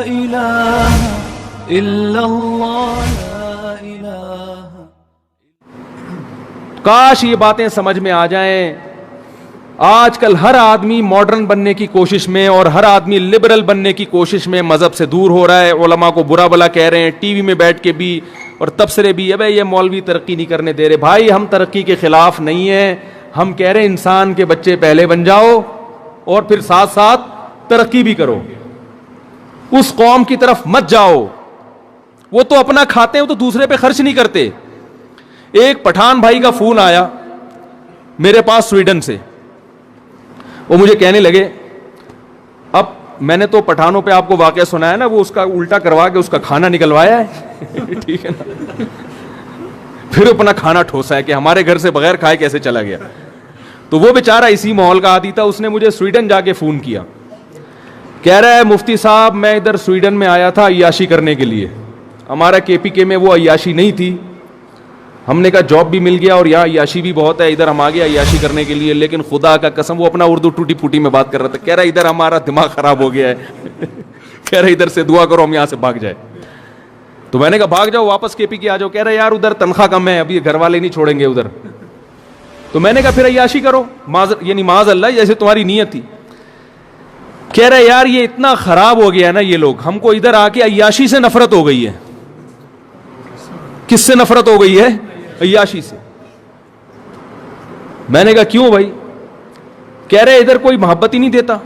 إله إلا الله لا إله. کاش یہ باتیں سمجھ میں آ جائیں. آج کل ہر آدمی ماڈرن بننے کی کوشش میں اور ہر آدمی لبرل بننے کی کوشش میں مذہب سے دور ہو رہا ہے. علماء کو برا بلا کہہ رہے ہیں, ٹی وی میں بیٹھ کے بھی اور تبصرے بھی. ابے یہ مولوی ترقی نہیں کرنے دے رہے. بھائی ہم ترقی کے خلاف نہیں ہیں, ہم کہہ رہے ہیں انسان کے بچے پہلے بن جاؤ اور پھر ساتھ ساتھ ترقی بھی کرو. اس قوم کی طرف مت جاؤ, وہ تو اپنا کھاتے ہیں, وہ تو دوسرے پہ خرچ نہیں کرتے. ایک پٹھان بھائی کا فون آیا میرے پاس سویڈن سے. وہ مجھے کہنے لگے, اب میں نے تو پٹھانوں پہ آپ کو واقعہ سنایا نا, وہ اس کا الٹا کروا کے اس کا کھانا نکلوایا ہے ٹھیک ہے نا, پھر اپنا کھانا ٹھوسا ہے کہ ہمارے گھر سے بغیر کھائے کیسے چلا گیا. تو وہ بیچارہ اسی ماحول کا عادی تھا. اس نے مجھے سویڈن جا کے فون کیا, کہہ رہا ہے مفتی صاحب میں ادھر سویڈن میں آیا تھا عیاشی کرنے کے لیے. ہمارا کے پی کے میں وہ عیاشی نہیں تھی. ہم نے کہا جاب بھی مل گیا اور یہاں عیاشی بھی بہت ہے, ادھر ہم آ گیا عیاشی کرنے کے لیے. لیکن خدا کا قسم, وہ اپنا اردو ٹوٹی پھوٹی میں بات کر رہا تھا. کہہ رہا ادھر ہمارا دماغ خراب ہو گیا ہے کہہ رہا ادھر سے دعا کرو ہم یہاں سے بھاگ جائے. تو میں نے کہا بھاگ جاؤ واپس کے پی کے آ جاؤ. کہہ رہا یار ادھر تنخواہ کم ہے, ابھی گھر والے نہیں چھوڑیں گے ادھر. تو میں نے کہا پھر عیاشی کرو, یعنی معاذ اللہ جیسے تمہاری نیت تھی. کہہ رہا یار یہ اتنا خراب ہو گیا ہے نا یہ لوگ, ہم کو ادھر آ کے عیاشی سے نفرت ہو گئی ہے. کس سے نفرت ہو گئی ہے؟ عیاشی سے. میں نے کہا کیوں بھائی؟ کہہ رہے ادھر کوئی محبت ہی نہیں دیتا,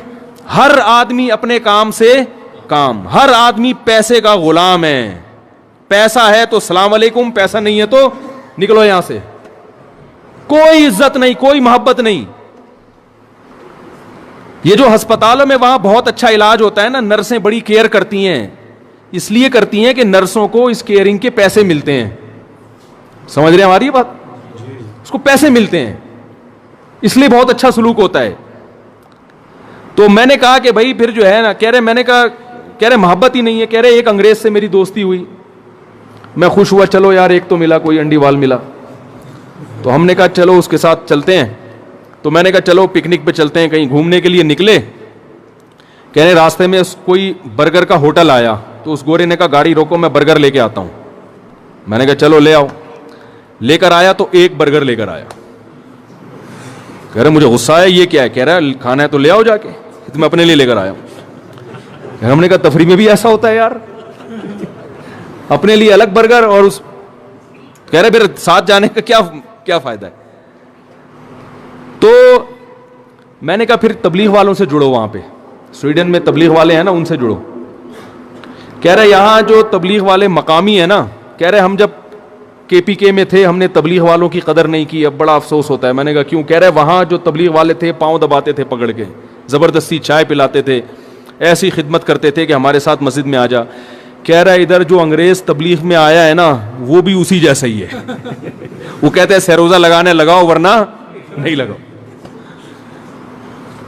ہر آدمی اپنے کام سے کام, ہر آدمی پیسے کا غلام ہے. پیسہ ہے تو السلام علیکم, پیسہ نہیں ہے تو نکلو یہاں سے. کوئی عزت نہیں, کوئی محبت نہیں. یہ جو ہسپتالوں میں وہاں بہت اچھا علاج ہوتا ہے نا, نرسیں بڑی کیئر کرتی ہیں, اس لیے کرتی ہیں کہ نرسوں کو اس کیئرنگ کے پیسے ملتے ہیں. سمجھ رہے ہیں ہماری بات؟ اس کو پیسے ملتے ہیں, اس لیے بہت اچھا سلوک ہوتا ہے. تو میں نے کہا کہ بھائی پھر جو ہے نا, کہہ رہے میں نے کہا, کہہ رہے محبت ہی نہیں ہے. کہہ رہے ایک انگریز سے میری دوستی ہوئی, میں خوش ہوا, چلو یار ایک تو ملا, کوئی انڈی وال ملا. تو ہم نے کہا چلو اس کے ساتھ چلتے ہیں. تو میں نے کہا چلو پکنک پہ چلتے ہیں, کہیں گھومنے کے لیے نکلے. کہہ رہے راستے میں کوئی برگر کا ہوٹل آیا, تو اس گورے نے کہا گاڑی روکو میں برگر لے کے آتا ہوں. میں نے کہا چلو لے آؤ. لے کر آیا تو ایک برگر لے کر آیا. کہہ رہے مجھے غصہ آیا, یہ کیا ہے؟ کہہ رہا کھانا ہے تو لے آؤ جا کے, میں اپنے لیے لے کر آیا. ہم نے کہا تفریح میں بھی ایسا ہوتا ہے یار, اپنے لیے الگ برگر اور اس. کہہ رہے پھر ساتھ جانے کا کیا فائدہ ہے؟ تو میں نے کہا پھر تبلیغ والوں سے جڑو, وہاں پہ سویڈن میں تبلیغ والے ہیں نا, ان سے جڑو. کہہ رہے یہاں جو تبلیغ والے مقامی ہیں نا, کہہ رہے ہم جب کے پی کے میں تھے ہم نے تبلیغ والوں کی قدر نہیں کی, اب بڑا افسوس ہوتا ہے. میں نے کہا کیوں؟ کہہ رہے وہاں جو تبلیغ والے تھے پاؤں دباتے تھے پکڑ کے, زبردستی چائے پلاتے تھے, ایسی خدمت کرتے تھے کہ ہمارے ساتھ مسجد میں آ جا. کہہ رہا ہے ادھر جو انگریز تبلیغ میں آیا ہے نا وہ بھی اسی جیسا ہی ہے. وہ کہتے ہیں سیروزہ لگانے لگاؤ ورنہ نہیں لگاؤ,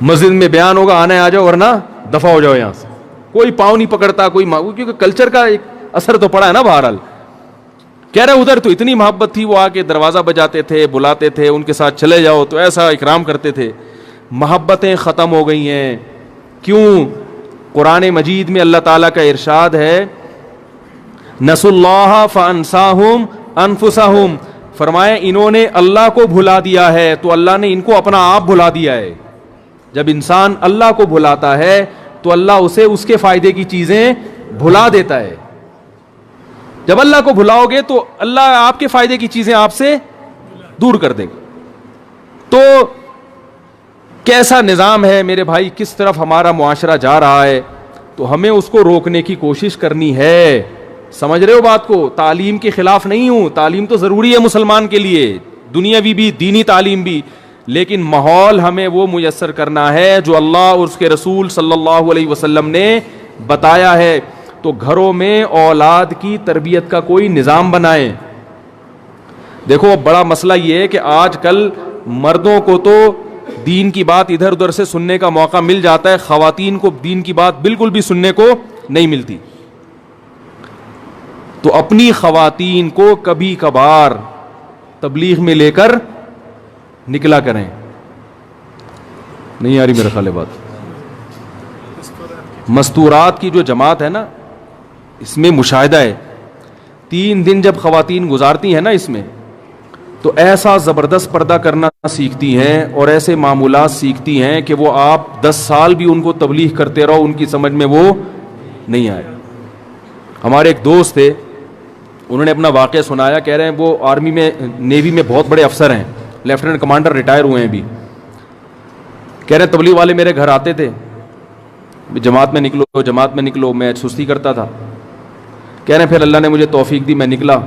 مسجد میں بیان ہوگا آنے آ جاؤ ورنہ دفع ہو جاؤ یہاں سے. کوئی پاؤں نہیں پکڑتا, کوئی کیونکہ کلچر کا ایک اثر تو پڑا ہے نا بہرحال. کہہ رہے ادھر تو اتنی محبت تھی, وہ آ کے دروازہ بجاتے تھے, بلاتے تھے, ان کے ساتھ چلے جاؤ تو ایسا اکرام کرتے تھے. محبتیں ختم ہو گئی ہیں. کیوں؟ قرآن مجید میں اللہ تعالیٰ کا ارشاد ہے نسوا اللہ فانساہم انفسہم, فرمایا انہوں نے اللہ کو بھلا دیا ہے تو اللہ نے ان کو اپنا آپ بھلا دیا ہے. جب انسان اللہ کو بھلاتا ہے تو اللہ اسے اس کے فائدے کی چیزیں بھلا دیتا ہے. جب اللہ کو بھلاؤ گے تو اللہ آپ کے فائدے کی چیزیں آپ سے دور کر دے گا. تو کیسا نظام ہے میرے بھائی, کس طرف ہمارا معاشرہ جا رہا ہے, تو ہمیں اس کو روکنے کی کوشش کرنی ہے. سمجھ رہے ہو بات کو؟ تعلیم کے خلاف نہیں ہوں, تعلیم تو ضروری ہے مسلمان کے لیے, دنیاوی بھی دینی تعلیم بھی, لیکن ماحول ہمیں وہ میسر کرنا ہے جو اللہ اور اس کے رسول صلی اللہ علیہ وسلم نے بتایا ہے. تو گھروں میں اولاد کی تربیت کا کوئی نظام بنائیں. دیکھو بڑا مسئلہ یہ ہے کہ آج کل مردوں کو تو دین کی بات ادھر ادھر سے سننے کا موقع مل جاتا ہے, خواتین کو دین کی بات بالکل بھی سننے کو نہیں ملتی. تو اپنی خواتین کو کبھی کبھار تبلیغ میں لے کر نکلا کریں. نہیں آ رہی میرے خیال بات. مستورات کی جو جماعت ہے نا, اس میں مشاہدہ ہے. 3 دن جب خواتین گزارتی ہیں نا اس میں, تو ایسا زبردست پردہ کرنا سیکھتی ہیں اور ایسے معمولات سیکھتی ہیں کہ وہ آپ 10 سال بھی ان کو تبلیغ کرتے رہو ان کی سمجھ میں وہ نہیں آئے. ہمارے ایک دوست تھے, انہوں نے اپنا واقعہ سنایا, کہہ رہے ہیں وہ آرمی میں, نیوی میں بہت بڑے افسر ہیں, لیفٹیننٹ کمانڈر, ریٹائر ہوئے ہیں ابھی. کہہ رہے ہیں تبلیغ والے میرے گھر آتے تھے, جماعت میں نکلو جماعت میں نکلو, میں سستی کرتا تھا. کہہ رہے ہیں پھر اللہ نے مجھے توفیق دی, میں نکلا,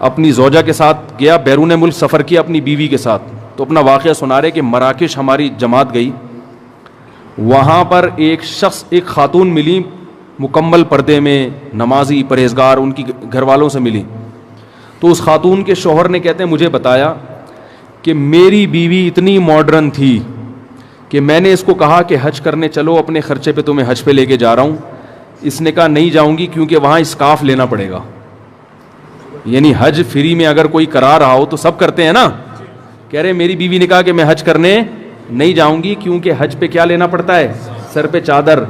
اپنی زوجہ کے ساتھ گیا, بیرون ملک سفر کیا اپنی بیوی کے ساتھ. تو اپنا واقعہ سنا رہے کہ مراکش ہماری جماعت گئی, وہاں پر ایک شخص, ایک خاتون ملی, مکمل پردے میں, نمازی, پرہیزگار, ان کی گھر والوں سے ملی. تو اس خاتون کے شوہر نے, کہتے ہیں, مجھے بتایا کہ میری بیوی اتنی ماڈرن تھی کہ میں نے اس کو کہا کہ حج کرنے چلو, اپنے خرچے پہ تمہیں حج پہ لے کے جا رہا ہوں. اس نے کہا نہیں جاؤں گی کیونکہ وہاں اسکارف لینا پڑے گا. یعنی حج فری میں اگر کوئی کرا رہا ہو تو سب کرتے ہیں نا. کہہ رہے میری بیوی نے کہا کہ میں حج کرنے نہیں جاؤں گی کیونکہ حج پہ کیا لینا پڑتا ہے, سر پہ چادر.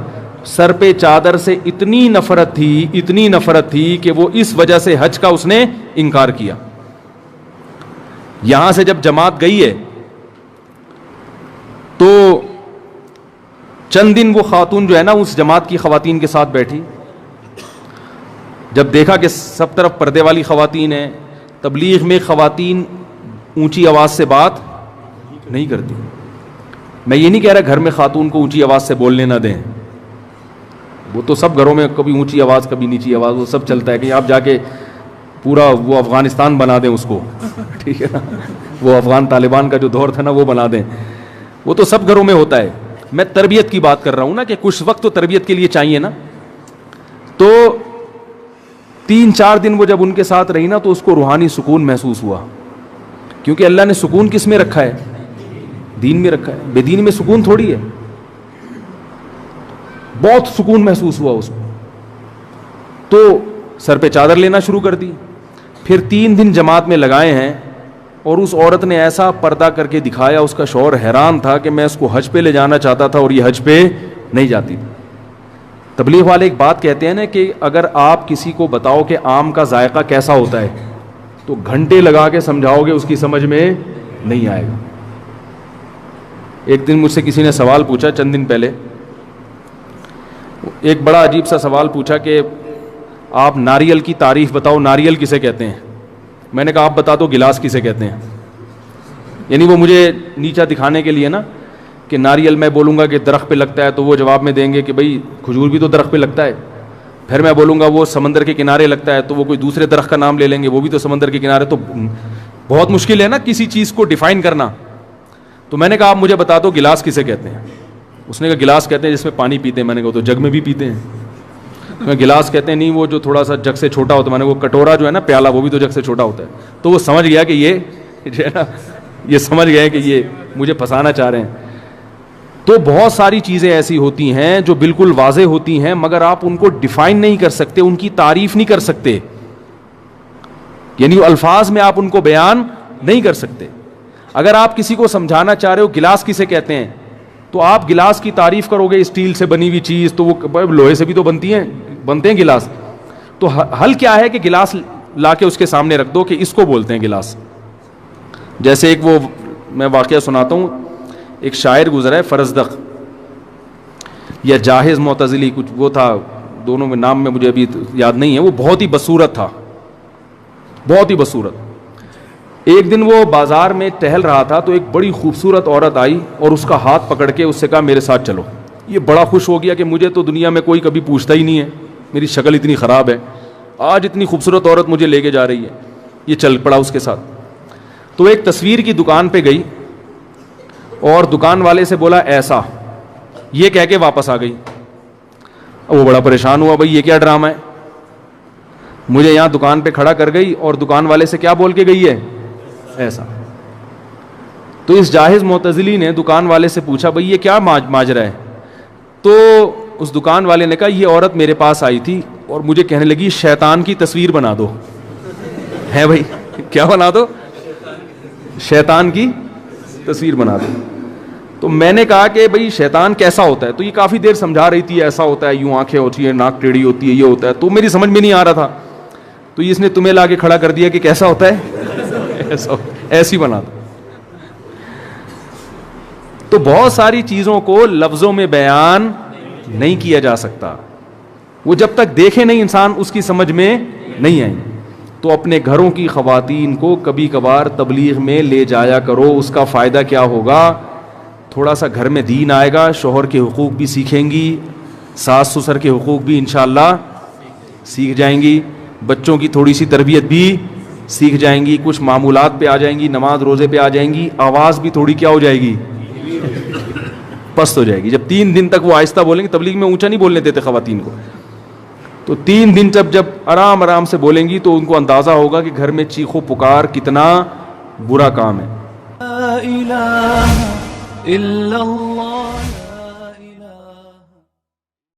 سر پہ چادر سے اتنی نفرت تھی کہ وہ اس وجہ سے حج کا اس نے انکار کیا. یہاں سے جب جماعت گئی ہے تو چند دن وہ خاتون جو ہے نا اس جماعت کی خواتین کے ساتھ بیٹھی. جب دیکھا کہ سب طرف پردے والی خواتین ہیں, تبلیغ میں خواتین اونچی آواز سے بات نہیں کرتی. میں یہ نہیں کہہ رہا گھر میں خاتون کو اونچی آواز سے بولنے نہ دیں, وہ تو سب گھروں میں کبھی اونچی آواز کبھی نیچی آواز, وہ سب چلتا ہے. کہ آپ جا کے پورا وہ افغانستان بنا دیں اس کو, ٹھیک ہے نا, وہ افغان طالبان کا جو دور تھا نا وہ بنا دیں, وہ تو سب گھروں میں ہوتا ہے. میں تربیت کی بات کر رہا ہوں نا, کہ کچھ وقت تو تربیت کے لیے چاہیے نا. تو 3-4 دن وہ جب ان کے ساتھ رہی نا تو اس کو روحانی سکون محسوس ہوا, کیونکہ اللہ نے سکون کس میں رکھا ہے, دین میں رکھا ہے. بے دین میں سکون تھوڑی ہے. بہت سکون محسوس ہوا اس کو, تو سر پہ چادر لینا شروع کر دی. پھر 3 دن جماعت میں لگائے ہیں اور اس عورت نے ایسا پردہ کر کے دکھایا, اس کا شوہر حیران تھا کہ میں اس کو حج پہ لے جانا چاہتا تھا اور یہ حج پہ نہیں جاتی. تبلیغ والے ایک بات کہتے ہیں نا کہ اگر آپ کسی کو بتاؤ کہ آم کا ذائقہ کیسا ہوتا ہے تو گھنٹے لگا کے سمجھاؤ گے اس کی سمجھ میں نہیں آئے گا. ایک دن مجھ سے کسی نے سوال پوچھا, چند دن پہلے, ایک بڑا عجیب سا سوال پوچھا کہ آپ ناریل کی تعریف بتاؤ, ناریل کسے کہتے ہیں. میں نے کہا آپ بتا دو گلاس کسے کہتے ہیں. یعنی وہ مجھے نیچا دکھانے کے لیے نا, کہ ناریل میں بولوں گا کہ درخت پہ لگتا ہے تو وہ جواب میں دیں گے کہ بھائی کھجور بھی تو درخت پہ لگتا ہے. پھر میں بولوں گا وہ سمندر کے کنارے لگتا ہے تو وہ کوئی دوسرے درخت کا نام لے لیں گے, وہ بھی تو سمندر کے کنارے. تو بہت مشکل ہے نا کسی چیز کو ڈیفائن کرنا. تو میں نے کہا آپ مجھے بتا دو گلاس کسے کہتے ہیں. اس نے کہا گلاس کہتے ہیں جس میں پانی پیتے ہیں. میں نے کہا تو جگ میں بھی پیتے ہیں. میں گلاس کہتے ہیں نہیں وہ جو تھوڑا سا جگ سے چھوٹا ہوتا ہے. میں نے وہ کٹورا جو ہے نا پیالہ وہ بھی تو جگ سے چھوٹا ہوتا ہے. تو وہ سمجھ گیا کہ یہ جو ہے نا, یہ سمجھ گئے کہ یہ مجھے پھنسانا چاہ رہے ہیں. تو بہت ساری چیزیں ایسی ہوتی ہیں جو بالکل واضح ہوتی ہیں مگر آپ ان کو ڈیفائن نہیں کر سکتے, ان کی تعریف نہیں کر سکتے, یعنی الفاظ میں آپ ان کو بیان نہیں کر سکتے. اگر آپ کسی کو سمجھانا چاہ رہے ہو گلاس کسے کہتے ہیں تو آپ گلاس کی تعریف کرو گے اسٹیل سے بنی ہوئی چیز, تو وہ لوہے سے بھی تو بنتے ہیں گلاس. تو حل کیا ہے کہ گلاس لا کے اس کے سامنے رکھ دو کہ اس کو بولتے ہیں گلاس. جیسے ایک وہ میں واقعہ سناتا ہوں, ایک شاعر گزرا ہے فرزدق یا جاہز معتزلی کچھ وہ تھا, دونوں میں نام میں مجھے ابھی یاد نہیں ہے. وہ بہت ہی بصورت تھا, بہت ہی بصورت. ایک دن وہ بازار میں ٹہل رہا تھا تو ایک بڑی خوبصورت عورت آئی اور اس کا ہاتھ پکڑ کے اس سے کہا میرے ساتھ چلو. یہ بڑا خوش ہو گیا کہ مجھے تو دنیا میں کوئی کبھی پوچھتا ہی نہیں ہے, میری شکل اتنی خراب ہے, آج اتنی خوبصورت عورت مجھے لے کے جا رہی ہے. یہ چل پڑا اس کے ساتھ. تو ایک تصویر کی دکان پہ گئی اور دکان والے سے بولا ایسا, یہ کہہ کے واپس آ گئی. وہ بڑا پریشان ہوا, بھائی یہ کیا ڈرامہ ہے, مجھے یہاں دکان پہ کھڑا کر گئی اور دکان والے سے کیا بول کے گئی ہے ایسا. تو اس جاہز معتزلی نے دکان والے سے پوچھا بھائی یہ کیا ماجرا ہے. تو اس دکان والے نے کہا یہ عورت میرے پاس آئی تھی اور مجھے کہنے لگی شیطان کی تصویر بنا دو. ہے بھائی کیا بنا دو, شیطان کی تصویر بنا دو. تو میں نے کہا کہ بھئی شیطان کیسا ہوتا ہے, تو یہ کافی دیر سمجھا رہی تھی ایسا ہوتا ہے, یوں آنکھیں ہوتی ہیں, ناک ٹیڑھی ہوتی ہے, یہ ہوتا ہے, تو میری سمجھ میں نہیں آ رہا تھا, تو اس نے تمہیں لا کے کھڑا کر دیا کہ کیسا ہوتا ہے ایسی بنا تھا. تو بہت ساری چیزوں کو لفظوں میں بیان نہیں کیا جا سکتا, وہ جب تک دیکھے نہیں انسان اس کی سمجھ میں نہیں آئیں. تو اپنے گھروں کی خواتین کو کبھی کبھار تبلیغ میں لے جایا کرو. اس کا فائدہ کیا ہوگا, تھوڑا سا گھر میں دین آئے گا, شوہر کے حقوق بھی سیکھیں گی, ساس سسر کے حقوق بھی انشاءاللہ سیکھ جائیں گی, بچوں کی تھوڑی سی تربیت بھی سیکھ جائیں گی, کچھ معمولات پہ آ جائیں گی, نماز روزے پہ آ جائیں گی, آواز بھی تھوڑی کیا ہو جائے گی, پست ہو جائے گی. جب 3 دن تک وہ آہستہ بولیں گے, تبلیغ میں اونچا نہیں بولنے دیتے خواتین کو, تو 3 دن جب آرام آرام سے بولیں گی تو ان کو اندازہ ہوگا کہ گھر میں چیخو پکار کتنا برا کام ہے. لا إله إلا الله.